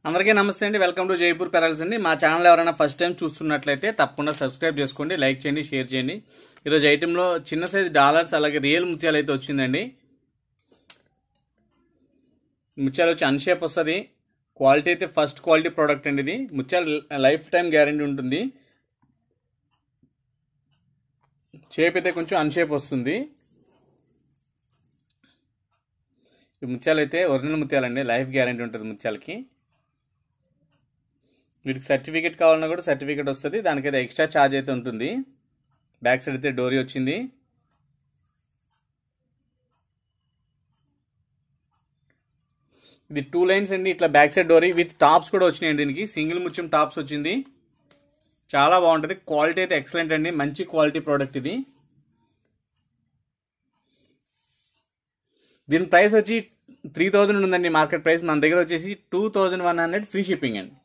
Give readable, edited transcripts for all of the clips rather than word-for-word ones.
అందరికీ నమస్తే అండి. వెల్కమ్ టు జైపూర్ పెరల్స్ అండి. మా ఛానల్ ఎవరైనా ఫస్ట్ టైం చూస్తున్నట్లయితే తప్పకుండా సబ్స్క్రైబ్ చేసుకోండి, లైక్ చేయండి, షేర్ చేయండి. ఈరోజు ఐటెంలో చిన్న సైజ్ డాలర్స్ అలాగే రియల్ ముత్యాలు అయితే వచ్చిందండి. ముత్యాలు వచ్చి అన్షేప్ వస్తుంది. క్వాలిటీ అయితే ఫస్ట్ క్వాలిటీ ప్రోడక్ట్ అండి. ఇది ముత్యాలు లైఫ్ టైం గ్యారెంటీ ఉంటుంది. షేప్ అయితే కొంచెం అన్షేప్ వస్తుంది. ఈ ముత్యాలు అయితే ఒరిజినల్ ముత్యాలండి, లైఫ్ గ్యారెంటీ ఉంటుంది ముత్యాలకి. వీటికి సర్టిఫికేట్ కావాలన్నా కూడా సర్టిఫికేట్ వస్తుంది. దానికైతే ఎక్స్ట్రా ఛార్జ్ అయితే ఉంటుంది. బ్యాక్ సైడ్ అయితే డోరీ వచ్చింది. ఇది 2 లైన్స్ అండి. ఇట్లా బ్యాక్ సైడ్ డోరీ విత్ టాప్స్ కూడా వచ్చినాయండి. దీనికి సింగిల్ ముత్యం టాప్స్ వచ్చింది. చాలా బాగుంటుంది. క్వాలిటీ అయితే ఎక్సలెంట్ అండి, మంచి క్వాలిటీ ప్రోడక్ట్ ఇది. దీని ప్రైస్ వచ్చి 3000 ఉందండి మార్కెట్ ప్రైస్. మన దగ్గర వచ్చేసి 2100 ఫ్రీ షిప్పింగ్ అండి.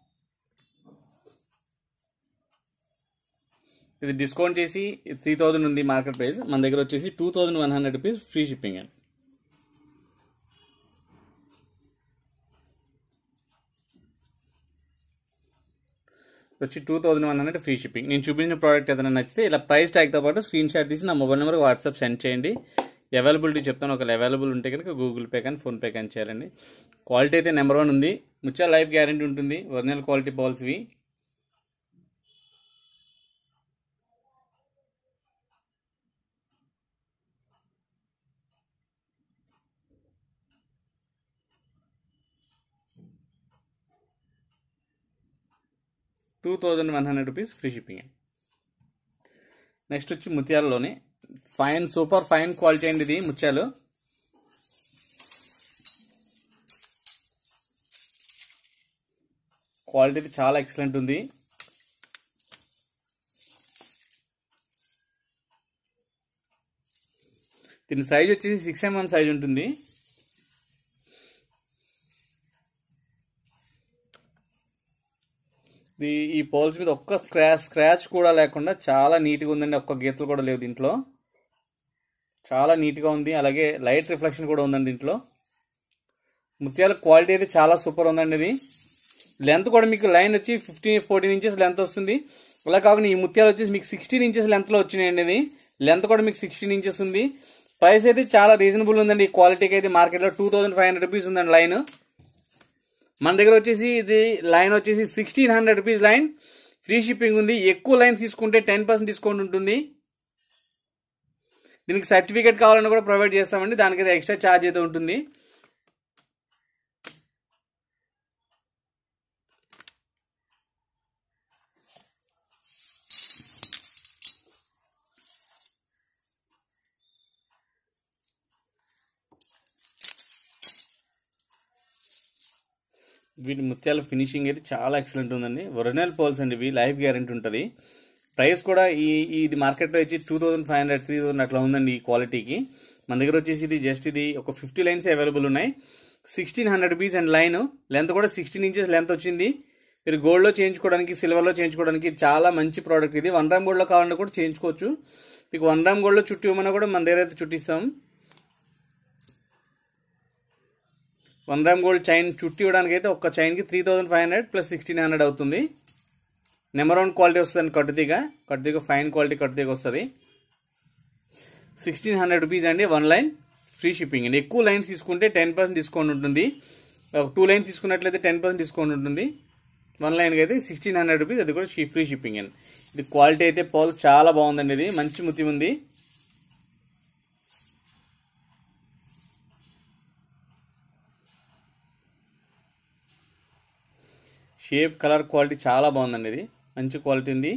ఇది డిస్కౌంట్ చేసి 3000 ఉంది మార్కెట్ ప్రైస్. మన దగ్గర వచ్చేసి 2100 రూపీస్ ఫ్రీ షిప్పింగ్ అండి. వచ్చి 2100 ఫ్రీ షిప్పింగ్. నేను చూపించిన ప్రోడక్ట్ ఏదైనా నచ్చితే ఇలా ప్రైస్ ట్యాగ్తో పాటు స్క్రీన్ షాట్ తీసి నా మొబైల్ నెంబర్కి వాట్సాప్ సెండ్ చేయండి. అవైలబిలిటీ చెప్తాను. ఒకవేళ అవైలబుల్ ఉంటే కనుక గూగుల్ పే కానీ ఫోన్పే కానీ చేయాలండి. క్వాలిటీ అయితే నెంబర్ 1 ఉంది. ముత్యాల లైఫ్ గ్యారెంటీ ఉంటుంది. ఒరిజినల్ క్వాలిటీ బాల్స్ ఇవి. ₹2100 ఫ్రీ షిప్పింగ్. నెక్స్ట్ వచ్చి ముత్యాలలోనే ఫైన్ సూపర్ ఫైన్ క్వాలిటీ అండి. ఇది ముత్యాలు క్వాలిటీ చాలా ఎక్సలెంట్ ఉంది. దీని సైజ్ వచ్చేసి 6mm సైజ్ ఉంటుంది. ఈ పోల్స్ మీద ఒక్క స్క్రాచ్ కూడా లేకుండా చాలా నీట్గా ఉందండి. ఒక్క గీతలు కూడా లేవు దీంట్లో. చాలా నీట్గా ఉంది. అలాగే లైట్ రిఫ్లెక్షన్ కూడా ఉందండి దీంట్లో. ముత్యాల క్వాలిటీ అయితే చాలా సూపర్ ఉందండి. ఇది లెంత్ కూడా మీకు లైన్ వచ్చి 14 ఇంచెస్ లెంత్ వస్తుంది. అలా కాకుండా ఈ ముత్యాలు వచ్చేసి మీకు 16 ఇంచెస్ లెంత్లో వచ్చినాయండి. ఇది లెంత్ కూడా మీకు 16 ఇంచెస్ ఉంది. ప్రైస్ అయితే చాలా రీజనబుల్ ఉందండి. ఈ క్వాలిటీకి అయితే మార్కెట్లో 2500 రూపీస్ ఉందండి లైన్. మన దగ్గర వచ్చేసి ఇది లైన్ వచ్చేసి 1600 రూపీస్ లైన్. ఫ్రీ షిప్పింగ్ ఉంది. ఎక్కువ లైన్ తీసుకుంటే 10% డిస్కౌంట్ ఉంటుంది. దీనికి సర్టిఫికేట్ కావాలని కూడా ప్రొవైడ్ చేస్తామండి. దానికైతే ఎక్స్ట్రా ఛార్జ్ అయితే ఉంటుంది. వీటి ముత్యాల ఫినిషింగ్ అయితే చాలా ఎక్సలెంట్ ఉందండి. ఒరిజినల్ పోల్స్ అండి ఇవి, లైఫ్ గ్యారెంటీ ఉంటుంది. ప్రైస్ కూడా ఇది మార్కెట్లో వచ్చి 2500 3000 అట్లా ఉందండి ఈ క్వాలిటీకి. మన దగ్గర వచ్చేసి ఇది జస్ట్ ఇది ఒక 50 లైన్స్ అవైలబుల్ ఉన్నాయి. 1600 రూపీస్ అండ్ లైన్. లెంత్ కూడా 16 ఇంచెస్ లెంత్ వచ్చింది. మీరు గోల్డ్లో చేయించుకోవడానికి, సిల్వర్లో చేయించుకోవడానికి చాలా మంచి ప్రోడక్ట్ ఇది. 1 గ్రామ్ గోల్డ్లో కావాలన్నా కూడా చేయించుకోవచ్చు. మీకు 1 గ్రామ్ గోల్డ్లో చుట్టి ఇవ్వమన్నా కూడా మన దగ్గర అయితే చుట్టిస్తాం. 1 గ్రామ్ గోల్డ్ చైన్ చుట్టి ఇవ్వడానికి అయితే ఒక్క చైన్కి 3500 ప్లస్ 1600 అవుతుంది. నెంబర్ 1 క్వాలిటీ వస్తుంది. కట్టుతీగ ఫైన్ క్వాలిటీ కట్టుతీగ వస్తుంది. 1600 రూపీస్ అండి 1 లైన్ ఫ్రీ షిప్పింగ్ అండి. ఎక్కువ లైన్స్ తీసుకుంటే 10% డిస్కౌంట్ ఉంటుంది. 2 లైన్స్ తీసుకున్నట్లయితే 10% డిస్కౌంట్ ఉంటుంది. 1 లైన్కి అయితే 1600 రూపీస్, అది కూడా ఫ్రీ షిప్పింగ్ అండి. ఇది క్వాలిటీ అయితే పోల్ చాలా బాగుందండి. ఇది మంచి ముత్యం ఉంది. షేప్ కలర్ క్వాలిటీ చాలా బాగుందండి. ఇది మంచి క్వాలిటీ ఉంది.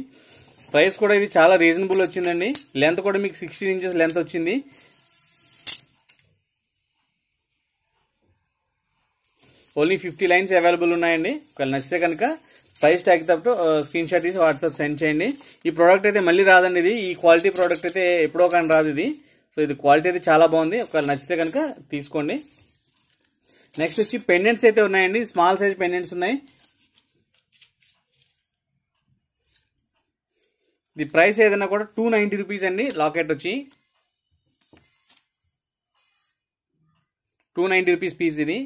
ప్రైస్ కూడా ఇది చాలా రీజనబుల్ వచ్చిందండి. లెంత్ కూడా మీకు 16 ఇంచెస్ లెంత్ వచ్చింది. ఓన్లీ 50 లైన్స్ అవైలబుల్ ఉన్నాయండి. ఒకవేళ నచ్చితే కనుక ప్రైస్ ట్యాగ్ తప్ప స్క్రీన్ షాట్ తీసి వాట్సాప్ సెండ్ చేయండి. ఈ ప్రోడక్ట్ అయితే మళ్ళీ రాదండి. ఇది ఈ క్వాలిటీ ప్రోడక్ట్ అయితే ఎప్పుడో కానీ రాదు ఇది. సో ఇది క్వాలిటీ అయితే చాలా బాగుంది. ఒకవేళ నచ్చితే కనుక తీసుకోండి. నెక్స్ట్ వచ్చి పెండెంట్స్ అయితే ఉన్నాయండి. స్మాల్ సైజ్ పెండెంట్స్ ఉన్నాయి. ఇది ప్రైస్ ఏదైనా కూడా 290 రూపీస్ అండి. లాకెట్ వచ్చి 290 రూపీస్ పీస్ ఇది.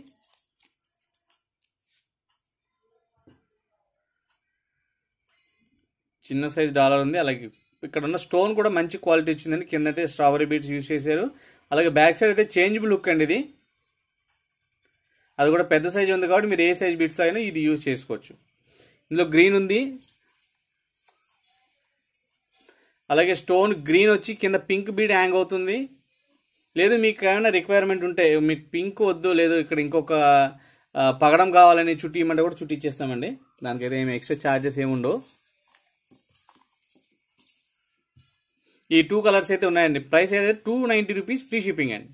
చిన్న సైజ్ డాలర్ ఉంది. అలాగే ఇక్కడ ఉన్న స్టోన్ కూడా మంచి క్వాలిటీ వచ్చిందండి. కింద అయితే స్ట్రాబెరీ బీట్స్ యూజ్ చేశారు. అలాగే బ్యాక్ సైడ్ అయితే చేంజబుల్ లుక్ అండి ఇది. అది కూడా పెద్ద సైజ్ ఉంది కాబట్టి మీరు ఏ సైజ్ బీట్స్ అయినా ఇది యూజ్ చేసుకోవచ్చు. ఇందులో గ్రీన్ ఉంది, అలాగే స్టోన్ గ్రీన్ వచ్చి కింద పింక్ బీడ్ హ్యాంగ్ అవుతుంది. లేదు మీకు ఏమైనా రిక్వైర్మెంట్ ఉంటే, మీకు పింక్ వద్దు, లేదు ఇక్కడ ఇంకొక పగడం కావాలని చుట్టి ఇవ్వమంటే కూడా చుట్టి ఇచ్చేస్తామండి. దానికైతే ఏమి ఎక్స్ట్రా ఛార్జెస్ ఏమి ఉండవు. ఈ 2 కలర్స్ అయితే ఉన్నాయండి. ప్రైస్ అయితే 290 రూపీస్ ఫ్రీ షిప్పింగ్ అండి.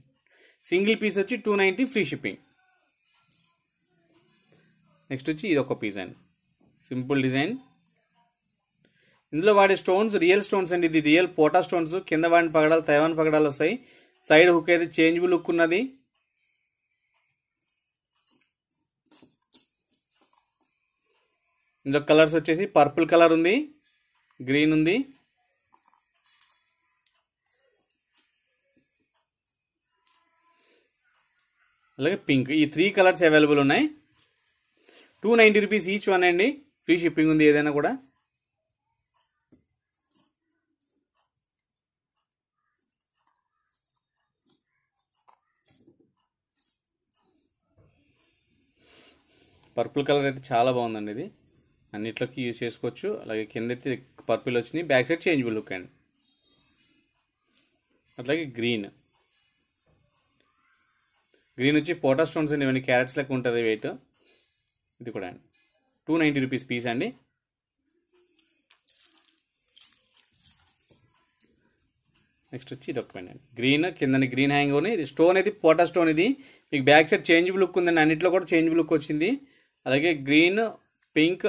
సింగిల్ పీస్ వచ్చి 290 ఫ్రీ షిప్పింగ్. నెక్స్ట్ వచ్చి ఇది ఒక పీస్ అండి, సింపుల్ డిజైన్. ఇందులో వాడే స్టోన్స్ రియల్ స్టోన్స్ అండి. ఇది రియల్ పోటా స్టోన్స్. కింద వాడిన పగడాలు తైవాన్ పగడాలు వస్తాయి. సైడ్ హుక్ అయితే చేంజబుల్ హుక్ ఉన్నది. ఇందులో కలర్స్ వచ్చేసి పర్పుల్ కలర్ ఉంది, గ్రీన్ ఉంది, అలాగే పింక్. ఈ 3 కలర్స్ అవైలబుల్ ఉన్నాయి. 290 రూపీస్ ఈచ్ వన్ అండి. ఫ్రీ షిప్పింగ్ ఉంది ఏదైనా కూడా. పర్పుల్ కలర్ అయితే చాలా బాగుందండి. ఇది అన్నిట్లోకి యూజ్ చేసుకోవచ్చు. అలాగే కింద అయితే పర్పుల్ వచ్చినాయి, బ్యాక్ సైడ్ చేంజబుల్ లుక్ అండి. అట్లాగే గ్రీన్ వచ్చి పోటా స్టోన్స్ అండి. ఇవన్నీ క్యారెట్స్ లెక్క ఉంటుంది వెయిట్. ఇది కూడా అండి 290 రూపీస్ పీస్ అండి. నెక్స్ట్ వచ్చి ఇది ఒక పెన్ అండి, గ్రీన్. కింద గ్రీన్ హ్యాంగ్ ఉంది. ఇది స్టోన్ అయితే పోటా స్టోన్. ఇది మీకు బ్యాక్ సైడ్ చేంజబుల్ లుక్ ఉందండి. అన్నింటిలో కూడా చేంజబుల్ లుక్ వచ్చింది. అలాగే గ్రీన్, పింక్,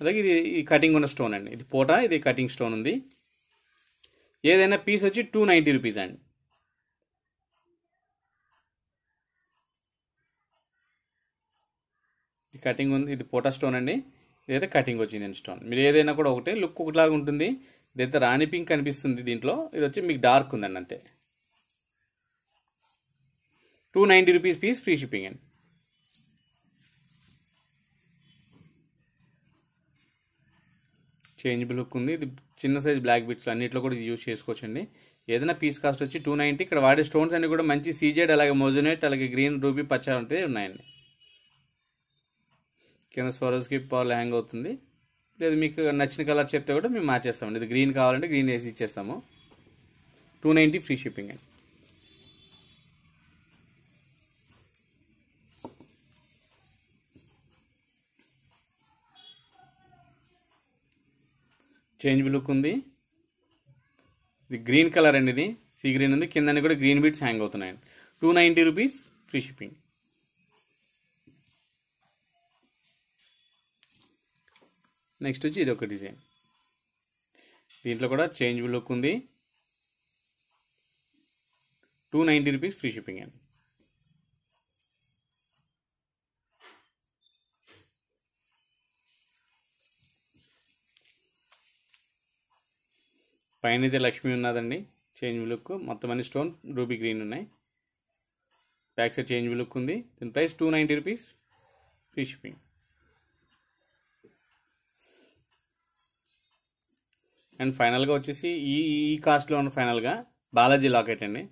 అలాగే ఇది ఈ కటింగ్ ఉన్న స్టోన్ అండి. ఇది పోటా, ఇది కటింగ్ స్టోన్ ఉంది. ఏదైనా పీస్ వచ్చి 290 రూపీస్ అండి. ఇది కటింగ్ ఉంది, ఇది పోటా స్టోన్ అండి. ఇదైతే కటింగ్ వచ్చింది స్టోన్. మీరు ఏదైనా కూడా ఒకటే లుక్ ఒకలాగా ఉంటుంది. ఇదైతే రాణి పింక్ కనిపిస్తుంది దీంట్లో. ఇది వచ్చి మీకు డార్క్ ఉందండి అంతే. 290 రూపీస్ పీస్ ఫ్రీ షిప్పింగ్ అండి. చేంజబుల్ లుక్ ఉంది. ఇది చిన్న సైజ్ బ్లాక్ బిట్స్ అన్నింటిలో కూడా యూజ్ చేసుకోవచ్చండి. ఏదైనా పీస్ కాస్ట్ వచ్చి 290. ఇక్కడ వాడే స్టోన్స్ అన్ని కూడా మంచి సీజెడ్, అలాగే మోజోనేట్, అలాగే గ్రీన్, రూబీ, పచ్చ అంటే ఉన్నాయండి. కింద స్వరోస్కి పవర్లు హ్యాంగ్ అవుతుంది. లేదు మీకు నచ్చిన కలర్ చెప్తే కూడా మేము మార్చేస్తామండి. ఇది గ్రీన్ కావాలంటే గ్రీన్ వేసి ఇచ్చేస్తాము. 290 ఫ్రీ షిప్పింగ్ అండి. చేంజబుల్ లుక్ ఉంది. ఇది గ్రీన్ కలర్ అండి. ఇది సీ గ్రీన్ ఉంది. కింద కూడా గ్రీన్ బీట్స్ హ్యాంగ్ అవుతున్నాయండి. 290 రూపీస్ ఫ్రీ షిప్పింగ్. నెక్స్ట్ వచ్చి ఇది ఒక డిజైన్. దీంట్లో కూడా చేంజబుల్ లుక్ ఉంది. 290 రూపీస్ ఫ్రీ షిప్పింగ్ అండి. పైన అయితే లక్ష్మి ఉన్నదండి. చేంజబుల్ లుక్ మొత్తం అన్ని స్టోన్ రూబీ గ్రీన్ ఉన్నాయి. బ్యాక్ సైడ్ చేంజబుల్ లుక్ ఉంది. దీని price 290 rupees free shipping. And ఫైనల్గా వచ్చేసి ఈ కాస్ట్లో ఉన్న ఫైనల్గా బాలాజీ లాకెట్ అండి.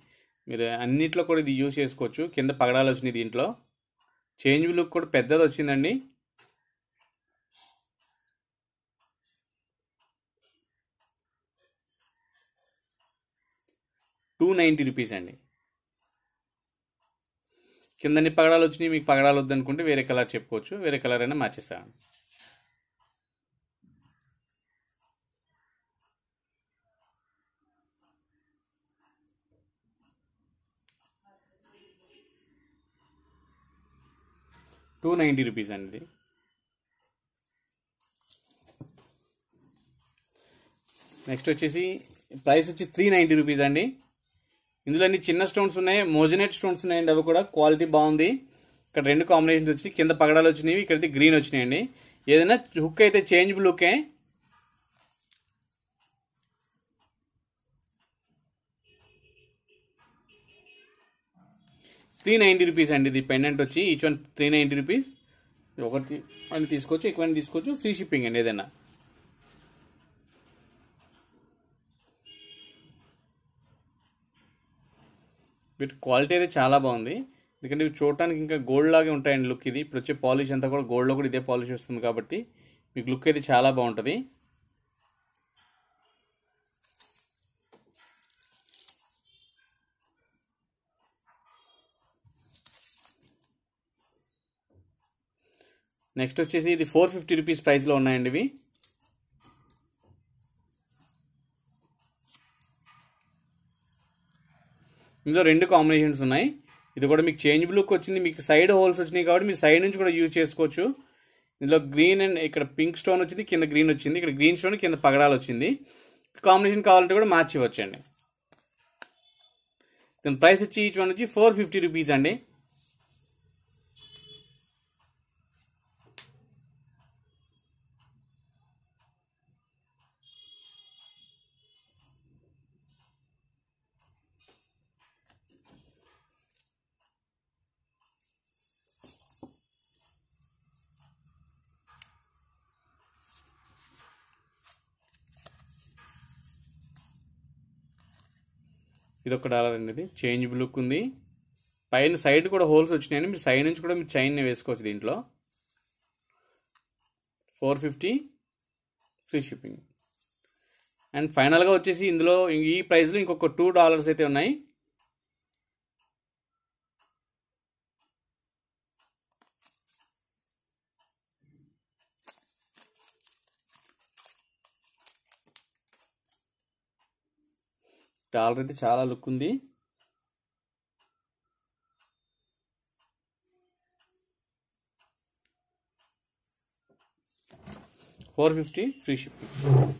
మీరు అన్నిట్లో కూడా ఇది యూజ్ చేసుకోవచ్చు. కింద పగడాలు వచ్చినాయి. దీంట్లో చేంజబుల్ లుక్ కూడా పెద్దది వచ్చిందండి. ₹290 అండి. కిందన్ని పగడాలు వచ్చినాయి. మీకు పగడాలు వద్దనుకుంటే వేరే కలర్ చెప్పుకోవచ్చు. వేరే కలర్ అయినా మార్చేస్తాను. ₹290 అండి. ఇది నెక్స్ట్ వచ్చేసి ప్రైస్ వచ్చి ₹390 అండి. ఇందులో అన్ని చిన్న స్టోన్స్ ఉన్నాయి, మోజోనేట్ స్టోన్స్ ఉన్నాయండి. అవి కూడా క్వాలిటీ బాగుంది. ఇక్కడ 2 కాంబినేషన్స్ వచ్చి కింద పగడాలు వచ్చినాయి, ఇక్కడైతే గ్రీన్ వచ్చినాయండి. ఏదైనా హుక్ అయితే చేంజబుల్ హుక్కే. ₹390 అండి. ఇది పెండెంట్ వచ్చి ఈచ్ వన్ ₹390. ఒకటి అని తీసుకోవచ్చు, ఎక్కువైనా తీసుకోవచ్చు. ఫ్రీ షిప్పింగ్ అండి ఏదైనా. వీటి క్వాలిటీ అయితే చాలా బాగుంది. ఎందుకంటే ఇవి చూడటానికి ఇంకా గోల్డ్ లాగే ఉంటాయండి లుక్. ఇది ఇప్పుడు వచ్చే పాలిష్ అంతా కూడా గోల్డ్లో కూడా ఇదే పాలిష్ వస్తుంది కాబట్టి మీకు లుక్ అయితే చాలా బాగుంటుంది. నెక్స్ట్ వచ్చేసి ఇది 450 రూపీస్ ప్రైస్లో ఉన్నాయండి ఇవి. ఇందులో 2 కాంబినేషన్స్ ఉన్నాయి. ఇది కూడా మీకు చేంజబుల్ లుక్ వచ్చింది. మీకు సైడ్ హోల్స్ వచ్చినాయి కాబట్టి మీరు సైడ్ నుంచి కూడా యూజ్ చేసుకోవచ్చు. ఇందులో గ్రీన్ అండ్ ఇక్కడ పింక్ స్టోన్ వచ్చింది, కింద గ్రీన్ వచ్చింది. ఇక్కడ గ్రీన్ స్టోన్, కింద పగడాలు వచ్చింది. కాంబినేషన్ కావాలంటే కూడా మార్చి ఇవ్వచ్చండి. దీని ప్రైస్ వచ్చి ఈచ్ వన్ వచ్చి 450 రూపీస్ అండి. ఇది ఒక డాలర్ అండి. ఇది చేంజబుల్ లుక్ ఉంది. పైన సైడ్ కూడా హోల్స్ వచ్చినాయండి. మీరు సైడ్ నుంచి కూడా మీరు చైన్ వేసుకోవచ్చు దీంట్లో. 450 ఫ్రీ షిప్పింగ్. అండ్ ఫైనల్గా వచ్చేసి ఇందులో ఈ ప్రైస్లో ఇంకొక $2 అయితే ఉన్నాయి. డాలర్ అయితే చాలా లుక్ ఉంది. $450 ఫ్రీ షిప్పింగ్.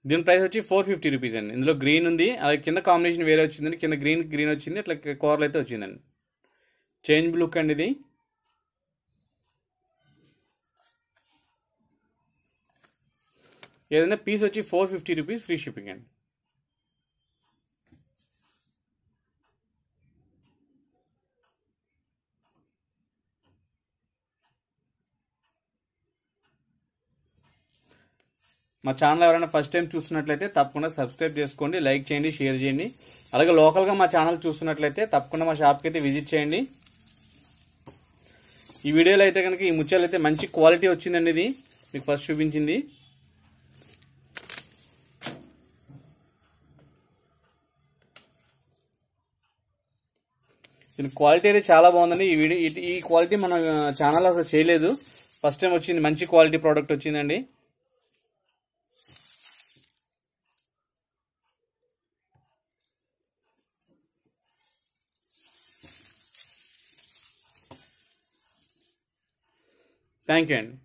దీని ప్రైస్ వచ్చి 450 రూపీస్ అండి. ఇందులో గ్రీన్ ఉంది, అది కింద కాంబినేషన్ వేరే వచ్చిందండి. కింద గ్రీన్ వచ్చింది, అట్లా కూరలు అయితే వచ్చిందండి. చేంజబుల్ లుక్ అండి ఇది. ఏదైనా పీస్ వచ్చి 450 రూపీస్ ఫ్రీ షిప్పింగ్ అండి. మా ఛానల్ ఎవరైనా ఫస్ట్ టైం చూస్తున్నట్లయితే తప్పకుండా సబ్స్క్రైబ్ చేసుకోండి, లైక్ చేయండి, షేర్ చేయండి. అలాగే లోకల్గా మా ఛానల్ చూస్తున్నట్లయితే తప్పకుండా మా షాప్కి అయితే విజిట్ చేయండి. ఈ వీడియోలో అయితే కనుక ఈ ముత్యాలు అయితే మంచి క్వాలిటీ వచ్చిందండి. ఇది మీకు ఫస్ట్ చూపించింది. దీని క్వాలిటీ అయితే చాలా బాగుందండి. ఈ క్వాలిటీ మన ఛానల్ అసలు చేయలేదు, ఫస్ట్ టైం వచ్చింది. మంచి క్వాలిటీ ప్రోడక్ట్ వచ్చిందండి. థ్యాంక్ యూ అండి.